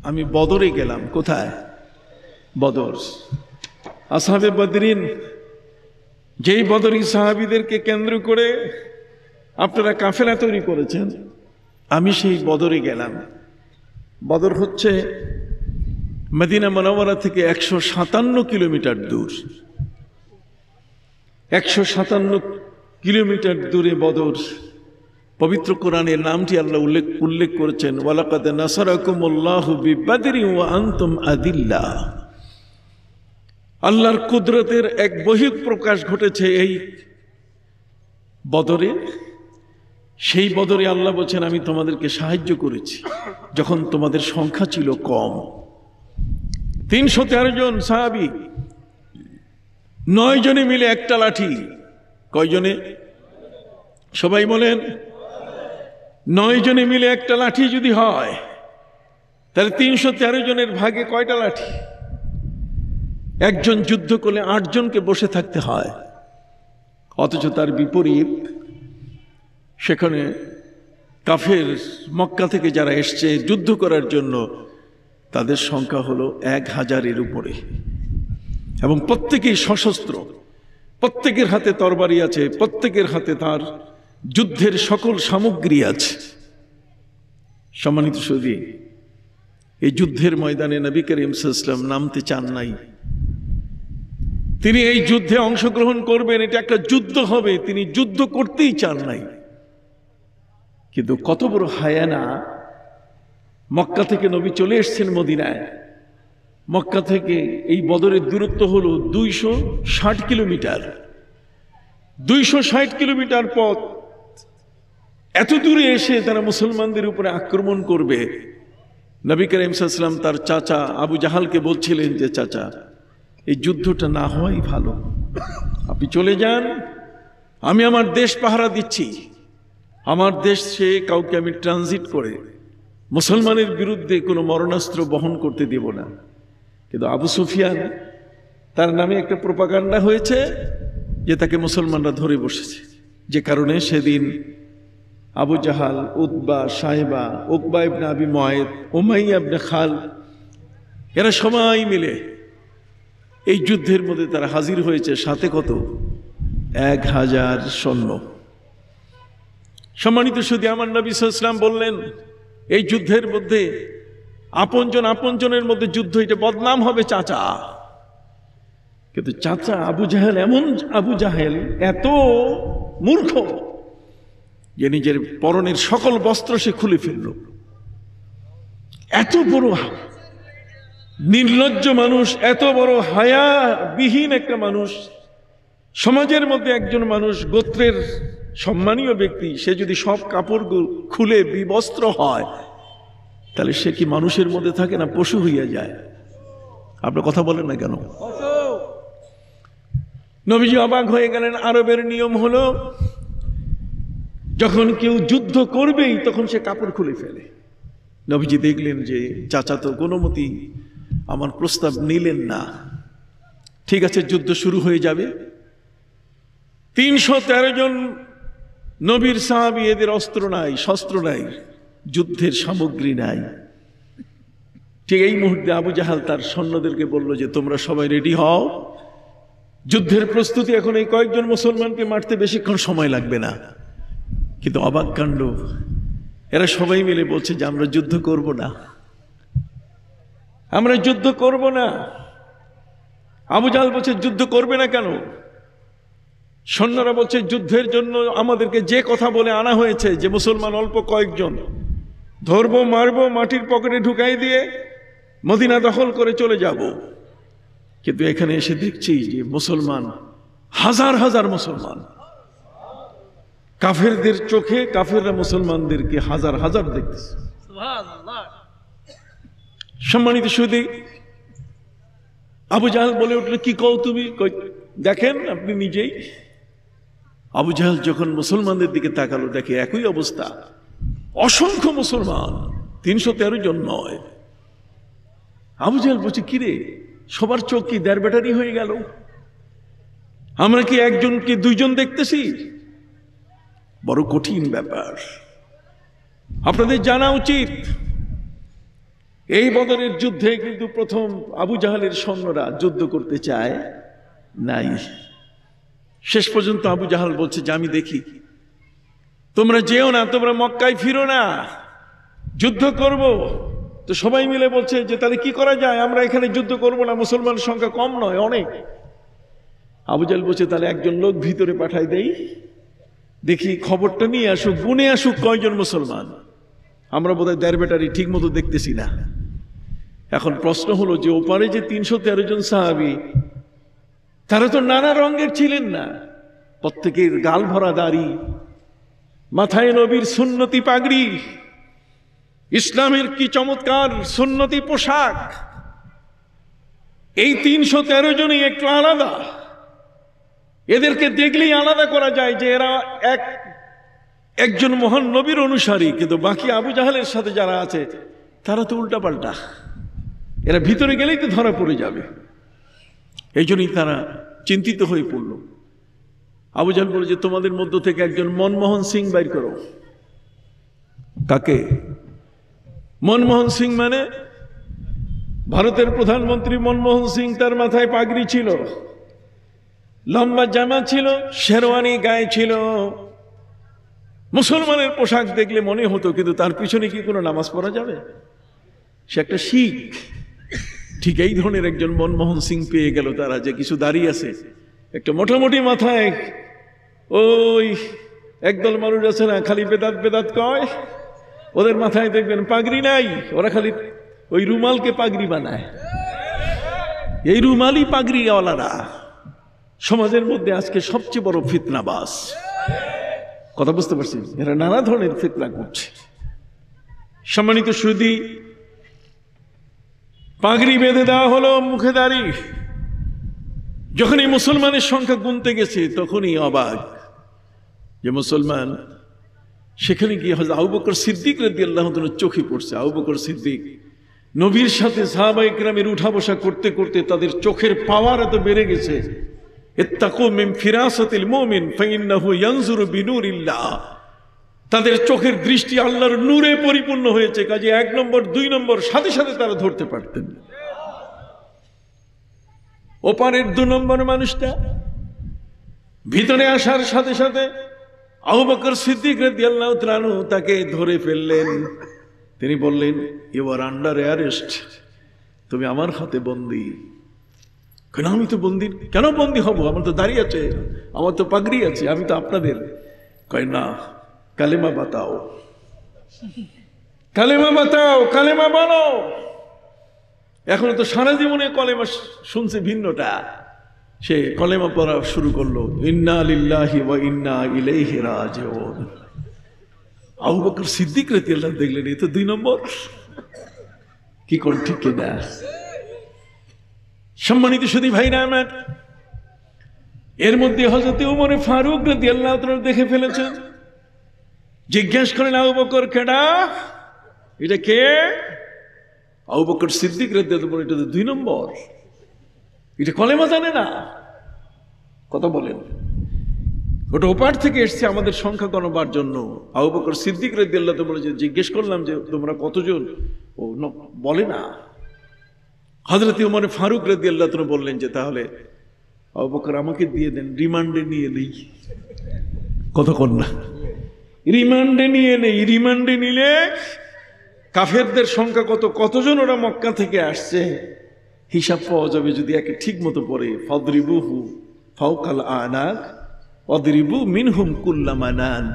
আমি বদরে গেলাম। কোথায়? বদর। আসহাবে বদরিন, যেই বদরি সাহাবীদেরকে কেন্দ্র করে আপনারা কাফেলা তৈরি করেছেন, আমি সেই বদরে গেলাম। বদর হচ্ছে মদিনা মুনাওয়ারা থেকে 157 কিলোমিটার দূর। 157 কিলোমিটার দূরে বদর। পবিত্র কোরআনের নামটি আল্লাহ উল্লেখ করেছেন, ওয়ালাকাদ নাসারাকুমুল্লাহু বিবাদরি ওয়া আনতুম আদিল্লা। আল্লাহর কুদরতের এক বহিঃপ্রকাশ ঘটেছে এই বদরে। সেই বদরে আল্লাহ বলছেন, আমি তোমাদেরকে সাহায্য করেছি যখন তোমাদের সংখ্যা ছিল কম। 313 জন সাহাবী, 9 জনে মিলে একটা লাঠি। কয়জনে? সবাই বলেন। 9 জনে মিলে একটা লাঠি যদি হয়, তাহলে 313 জনের ভাগে কয়টা লাঠি? একজন যুদ্ধ করলে 8 জনকে বসে থাকতে হয়। অথচ তার বিপরীত সেখানে কাফের মক্কা থেকে যারা এসছে যুদ্ধ করার জন্য, তাদের সংখ্যা হলো 1000-এর উপরে, এবং প্রত্যেকেই সশস্ত্র, প্রত্যেকের হাতে তরবারি আছে, প্রত্যেকের হাতে তার যুদ্ধের সকল সামগ্রী আছে। সম্মানিত সুধী, এই যুদ্ধের ময়দানে নবী করিম সাল্লাল্লাহু আলাইহি ওয়াসাল্লাম নামতে চান নাই। তিনি এই যুদ্ধে অংশগ্রহণ করবেন, এটা একটা যুদ্ধ হবে, তিনি যুদ্ধ করতেই চান নাই। কিন্তু কত বড় হায়ানা! মক্কা থেকে নবী চলে এসেছেন মদিনায়। মক্কা থেকে এই বদরের দূরত্ব হলো 260 কিলোমিটার। 260 কিলোমিটার পথ। এত দূরে এসে তারা মুসলমানদের উপরে আক্রমণ করবে। নবী করিম সাল্লাল্লাহু আলাইহি ওয়াসাল্লাম তার চাচা আবু জাহালকে বলছিলেন যে, চাচা, এই যুদ্ধটা না হওয়াই ভালো, আপনি চলে যান, আমি আমার দেশ পাহারা দিচ্ছি, আমার দেশে কাউকে আমি ট্রানজিট করে মুসলমানের বিরুদ্ধে কোনো মরণাস্ত্র বহন করতে দেব না। কিন্তু আবু সুফিয়ান, তার নামে একটা প্রোপাগান্ডা হয়েছে যে তাকে মুসলমানরা ধরে বসেছে, যে কারণে সেদিন আবু জাহাল, উতবা, সাইবা, উকবা ইবনে আবি মুআইদ, উমাইয়া ইবনে খালদ, এরা সবাই মিলে এই যুদ্ধের মধ্যে তারা হাজির হয়েছে। সাথে কত? 1000 সৈন্য। সম্মানিত সুধী, আমার নবী সাল্লাল্লাহু আলাইহি ওয়াসাল্লাম বললেন, এই যুদ্ধের মধ্যে আপনজনের মধ্যে যুদ্ধ, এটা বদনাম হবে চাচা। কিন্তু চাচা আবু জাহেল, এমন আবু জাহেল এত মূর্খ যে নিজের পরনের সকল বস্ত্র সে খুলে ফেলল। এত বড় নির্লজ্জ মানুষ, এত বড় হায়াবিহীন একটা মানুষ, সমাজের মধ্যে একজন মানুষ, গোত্রের সম্মানীয় ব্যক্তি, সে যদি সব কাপড় খুলে বিবস্ত্র হয়, তাহলে সে কি মানুষের মধ্যে থাকে না পশু হইয়া যায়? আপনার কথা বলেন না কেন? নবীজি অবাক হয়ে গেলেন। আরবের নিয়ম হলো, যখন কেউ যুদ্ধ করবেই তখন সে কাপড় খুলে ফেলে। নবীজি দেখলেন যে চাচা তো কোনো মতি আমার প্রস্তাব নিলেন না। ঠিক আছে, যুদ্ধ শুরু হয়ে যাবে। 313 জন নবীর সাহাবী, এদের অস্ত্র নাই, শস্ত্র নাই, যুদ্ধের সামগ্রী নাই। ঠিক এই মুহূর্তে আবু জাহাল তার সৈন্যদেরকে বলল যে, তোমরা সবাই রেডি হও, যুদ্ধের প্রস্তুতি। এখন এই কয়েকজন মুসলমানকে মারতে বেশিক্ষণ সময় লাগবে না। কিন্তু অবাক কাণ্ড, এরা সবাই মিলে বলছে যে আমরা যুদ্ধ করব না, আমরা যুদ্ধ করব না। আবু জাহাল বলছে, যুদ্ধ করবে না কেন? সৈন্যরা বলছে, যুদ্ধের জন্য আমাদেরকে যে কথা বলে আনা হয়েছে যে মুসলমান অল্প কয়েকজন, ধরবো, মারবো, মাটির পকেটে ঢুকাই দিয়ে মদিনা দখল করে চলে যাব। কিন্তু এখানে এসে দেখছি যে মুসলমান, হাজার হাজার মুসলমান। কাফেরদের চোখে কাফেররা মুসলমানদেরকে হাজার হাজার দেখতেছে। সম্মানিত সুধী, আবু জাহাল বলে উঠল, কি কও তুমি? দেখেন আপনি নিজেই। আবু জাহাল যখন মুসলমানদের দিকে তাকালো, দেখে একই অবস্থা, অসংখ্য মুসলমান, 313 জন নয়। আবু জাহাল বলছে, কিরে, সবার চোখ কি দেড় ব্যাটারি হয়ে গেল? আমরা কি একজনকে 2 জন দেখতেছি? বড় কঠিন ব্যাপার। আপনাদের জানা উচিত, এই বদরের যুদ্ধে কিন্তু প্রথম আবু জাহালের সৈন্যরা যুদ্ধ করতে চায় নাই। শেষ পর্যন্ত আবু জাহাল বলছে যে আমি দেখি, তোমরা যেও না, তোমরা মক্কায় ফিরো না, যুদ্ধ করব। তো সবাই মিলে বলছে যে তাহলে কি করা যায়, আমরা এখানে যুদ্ধ করব না, মুসলমানের সংখ্যা কম নয়, অনেক। আবু জাহাল বলছে তাহলে একজন লোক ভিতরে পাঠাই দেই, দেখি খবরটা নিয়ে আসুক, গুনে আসুক কয়জন মুসলমান, আমরা বোধহয় দেড় বেটারি ঠিক মতো দেখতেছি না। এখন প্রশ্ন হলো যে ওপারে যে 313 জন সাহাবী, তারা তো নানা রঙের ছিলেন না, প্রত্যেকের গাল ভরা দাড়ি, মাথায় নবীর সুন্নতি পাগড়ি, ইসলামের কি চমৎকার সুন্নতি পোশাক। এই 313 জনই একটু আলাদা, এদেরকে দেখলেই আলাদা করা যায় যে এরা একজন মহান নবীর অনুসারী। কিন্তু বাকি আবু জাহালের সাথে যারা আছে তারা তো উল্টা পাল্টা, এরা ভিতরে গেলেই তো ধরা পড়ে যাবে। এই জন্যই তারা চিন্তিত হয়ে পড়ল। আবু জাহাল বলে যে তোমাদের মধ্য থেকে একজন মনমোহন সিং বাইর করো। কাকে? মনমোহন সিং মানে ভারতের প্রধানমন্ত্রী মনমোহন সিং, তার মাথায় পাগড়ি ছিল, লম্বা জামা ছিল, শেরওয়ানি গায়ে ছিল, মুসলমানের পোশাক দেখলে মনে হতো, কিন্তু তার পিছনে কি কোনো নামাজ পড়া যাবে? সে একটা শিখ। ঠিক এই ধরনের একজন মনমোহন সিং পেয়ে গেল তারা, যে কিছু দাঁড়িয়ে আছে, একটা মোটামুটি মাথায়, ওই একদল মানুষ আছে না খালি বেদাত বেদাত কয়, ওদের মাথায় দেখবেন পাগড়ি নাই, ওরা খালি ওই রুমালকে পাগড়ি বানায়। এই রুমালি পাগড়িওয়ালারা সমাজের মধ্যে আজকে সবচেয়ে বড় ফিতনাবাজ। কথা বুঝতে পারছি? এরা নানা ধরনের ফিতনা করছে। সম্মানিত সুধী, পাগড়ি বেঁধে দেওয়া হলো, মুখে দাড়ি। যখন এই মুসলমানের সংখ্যা গুনতে গেছে তখনই অবাক যে মুসলমান, সেখানে গিয়ে হযরত আবু বকর সিদ্দিক রাদিয়াল্লাহু তাআলা চোখে পড়ছে। আবু বকর সিদ্দিক নবীর সাথে সাহাবায়ে কেরামের উঠা বসা করতে করতে তাদের চোখের পাওয়ার এত বেড়ে গেছে। ইত্তাকু মিন ফিরাসাতিল মুমিন ফাইন্নাহু ইয়ানজুরু বিনুরিল্লাহ, তাদের চোখের দৃষ্টি আল্লাহর নূরে পরিপূর্ণ হয়েছে। কাজে 1 নম্বর 2 নম্বর সাথে সাথে তারা ধরতে পারতেন। ওপারের 2 নম্বর মানুষটা ভিতরে আসার সাথে সাথে আবু বকর সিদ্দিক রাদিয়াল্লাহু তাআলা আনহু তাকে ধরে ফেললেন। তিনি বললেন, ইউ আর আন্ডার অ্যারেস্ট, তুমি আমার হাতে বন্দী। কেন? আমি তো বন্দী। কেন বন্দী হব? আমার তো দাড়ি আছে, আমার তো পাগড়ি আছে, আমি তো আপনাদের। কয় না, কালেমা বাতাও, কালেমা বাতাও, কালেমা বলো। এখন তো সারা জীবনে কলেমা শুনছে ভিন্নটা, সে কলেমা পড়া শুরু করলো, ইন্না লিল্লাহি ওয়া ইন্না ইলাইহি রাজিউন। আবু বকর সিদ্দিক রাদিয়াল্লাহু তাআলা দেখলেন, এই তো 2 নম্বর। কি কোন ঠিক না? সম্মানিত সুধী ভাইরা আমার, এর মধ্যে হযরত ওমর ফারুক রাদিয়াল্লাহু তাআলা দেখে ফেলেছেন। জিজ্ঞেস করেন, আবু বকর কেডা? এটা কে? আবু বকর সিদ্দিক রাদিয়াল্লাহু তাআলা, এটা তো 2 নম্বর, এটা কলেমা জানে না। কথা বলেন, ওটা ওপার থেকে এসছে আমাদের সংখ্যা গণবার জন্য। আবু বকর সিদ্দিক রাদিয়াল্লাহু তাআলা বলে, যে জিজ্ঞেস করলাম যে তোমরা কতজন, ও বলে না। হযরত ওমর ফারুক রাদিয়াল্লাহু তাআলা বললেন যে তাহলে আবু বকর আমাকে দিয়ে দেন, রিমান্ডে নিয়ে নেই। কথা কন না, রিমান্ডে নিয়ে নেই। রিমান্ডে নিলে কাফেরদের সংখ্যা কতজন ওরা মক্কা থেকে আসছে হিসাব পাওয়া যাবে। যদি একে ঠিক মতো পড়ে, ফাদরিবুহু ফাওকাল আনাক ওয়াদরিবু মিনহুম কুল্লা মানান।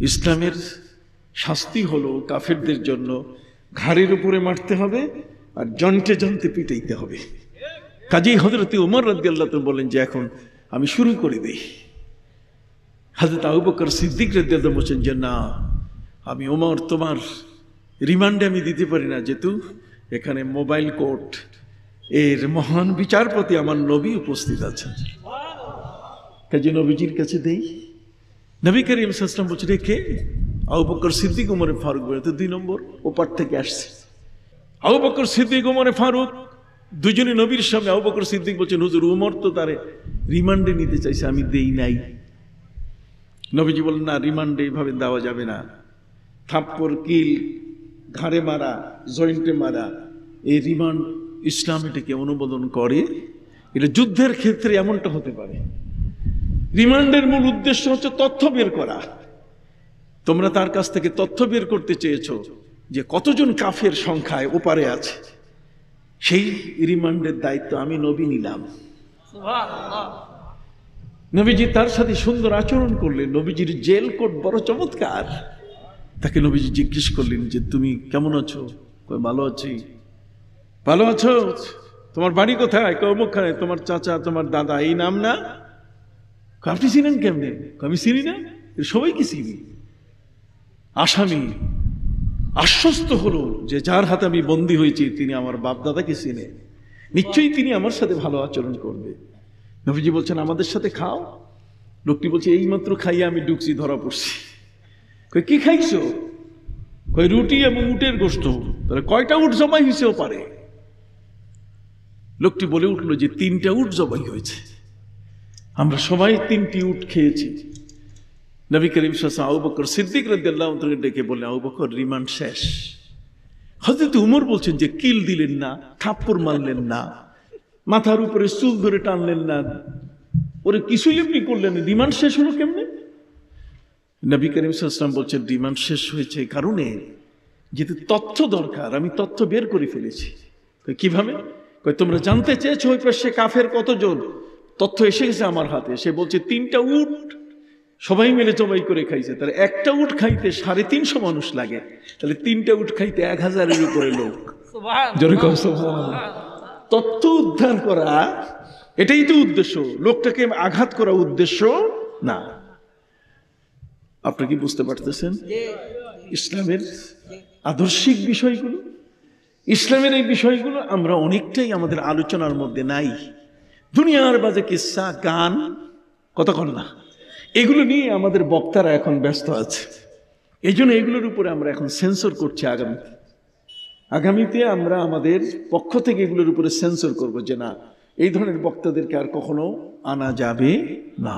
ইসলামের শাস্তি হলো কাফেরদের জন্য ঘাড়ের উপরে মারতে হবে আর জন্টে জন্টে পিটাইতে হবে। কাজেই হযরত ওমর রাদিয়াল্লাহু তাআলা বলেন যে এখন আমি শুরু করে দেই। হযরত আবু বকর সিদ্দিক রাদিয়াল্লাহু তাআলা বলেন যে না, আমি ওমর তোমার রিমান্ডে আমি দিতে পারি না, যেহেতু এখানে মোবাইল কোর্ট এর মহান বিচারপতি আমার নবী উপস্থিত আছেন। কাজে নবীজির কাছে দেই। নবী করিম সাল্লাল্লাহু আলাইহি ওয়াসাল্লাম বলছেন, কে? আবু বকর সিদ্দিক ওমর ফারুক বলে, তো 2 নম্বর ওপার থেকে আসছে। আবু বকর সিদ্দিক ওমর ফারুক দুজনে নবীর সামনে। আবু বকর সিদ্দিক বলছেন, হুজুর ওমর তো তারে রিমান্ডে নিতে চাইছে, আমি দেই নাই। নবীজি বলেন, না, রিমান্ডে এইভাবে দেওয়া যাবে না। থাপ্পড়, কিল, ঘাড়ে মারা, জয়েন্টে মারা, এই রিমান্ড ইসলাম এটাকে অনুমোদন করে। এটা যুদ্ধের ক্ষেত্রে এমনটা হতে পারে। রিমান্ডের মূল উদ্দেশ্য হচ্ছে তথ্য বের করা। তোমরা তার কাছ থেকে তথ্য বের করতে চেয়েছো যে কতজন কাফের সংখ্যায় ওপারে আছে, সেই রিমান্ডের দায়িত্ব আমি নবী নিলাম। নবীজি তার সাথে সুন্দর আচরণ করলেন। নবীজির জেল কোট বড় চমৎকার। তাকে নবীজি জিজ্ঞেস করলেন যে তুমি কেমন আছো? কই ভালো আছি। ভালো আছো? তোমার বাড়ি কোথায়? কৌমুখানে। তোমার চাচা তোমার দাদা এই নাম না? আপনি চিনেন কেমনে? আমি চিনি না, সবাইকে চিনি। আসামি আশ্বস্ত হলো যে যার হাতে আমি বন্দী হয়েছি তিনি আমার বাপ দাদাকে চিনে, নিশ্চয়ই তিনি আমার সাথে ভালো আচরণ করবে। নবীজি বলছেন আমাদের সাথে খাও। লোকটি বলছে এইমাত্র খাইয়ে আমি ঢুকছি, ধরা পড়ছি। কই কি খাইছো? কই রুটি এবং উটের গোশত। তাহলে কয়টা উট জবাই হয়েছেও পারে? লোকটি বলে উঠলো যে 3টা উট জবাই হয়েছে। আমরা সবাই 3টি উট খেয়েছি। নবী করিম সাল্লাল্লাহু আলাইহি ওয়াসাল্লাম আবু বকর সিদ্দিক রাদিয়াল্লাহু তাআলা ডেকে বললেন, আবু বকর রিমান্ড শেষ। হযরত উমর বলছেন যে কিল দিলেন না, থাপ্পড় মারলেন না, মাথার উপরে চুল ধরে টানলেন না, ওরে কিছুই আপনি করলেন না, রিমান্ড শেষ হলো কেমনে? নবী করিম সাল্লাল্লাহু আলাইহি ওয়াসাল্লাম বলছেন রিমান্ড শেষ হয়েছে এই কারণে যেহেতু তথ্য দরকার, আমি তথ্য বের করে ফেলেছি। কিভাবে? তোমরা জানতে চেয়েছো ওই পাশে কাফের কতজন, তথ্য এসে গেছে আমার হাতে। সে বলছে 3টা উট সবাই মিলে জবাই করে খাইছে। তাহলে একটা উট খাইতে 350 মানুষ লাগে, তাহলে 3টা উট খাইতে 1000-এর উপরে লোক। তথ্য উদ্ধার করা এটাই তো উদ্দেশ্য, লোকটাকে আঘাত করা উদ্দেশ্য না। আপনি কি বুঝতে পারতেছেন ইসলামের আদর্শিক বিষয়গুলো? ইসলামের এই বিষয়গুলো আমরা অনেকটাই আমাদের আলোচনার মধ্যে নাই। দুনিয়ার বাজে কিসসা, গান, কতক্ষণ না, এগুলো নিয়ে আমাদের বক্তারা এখন ব্যস্ত আছে। এই জন্য এগুলোর উপরে আমরা এখন সেন্সর করছি। আগামীতে আমরা আমাদের পক্ষ থেকে এগুলোর উপরে সেন্সর করব যে না, এই ধরনের বক্তাদেরকে আর কখনো আনা যাবে না।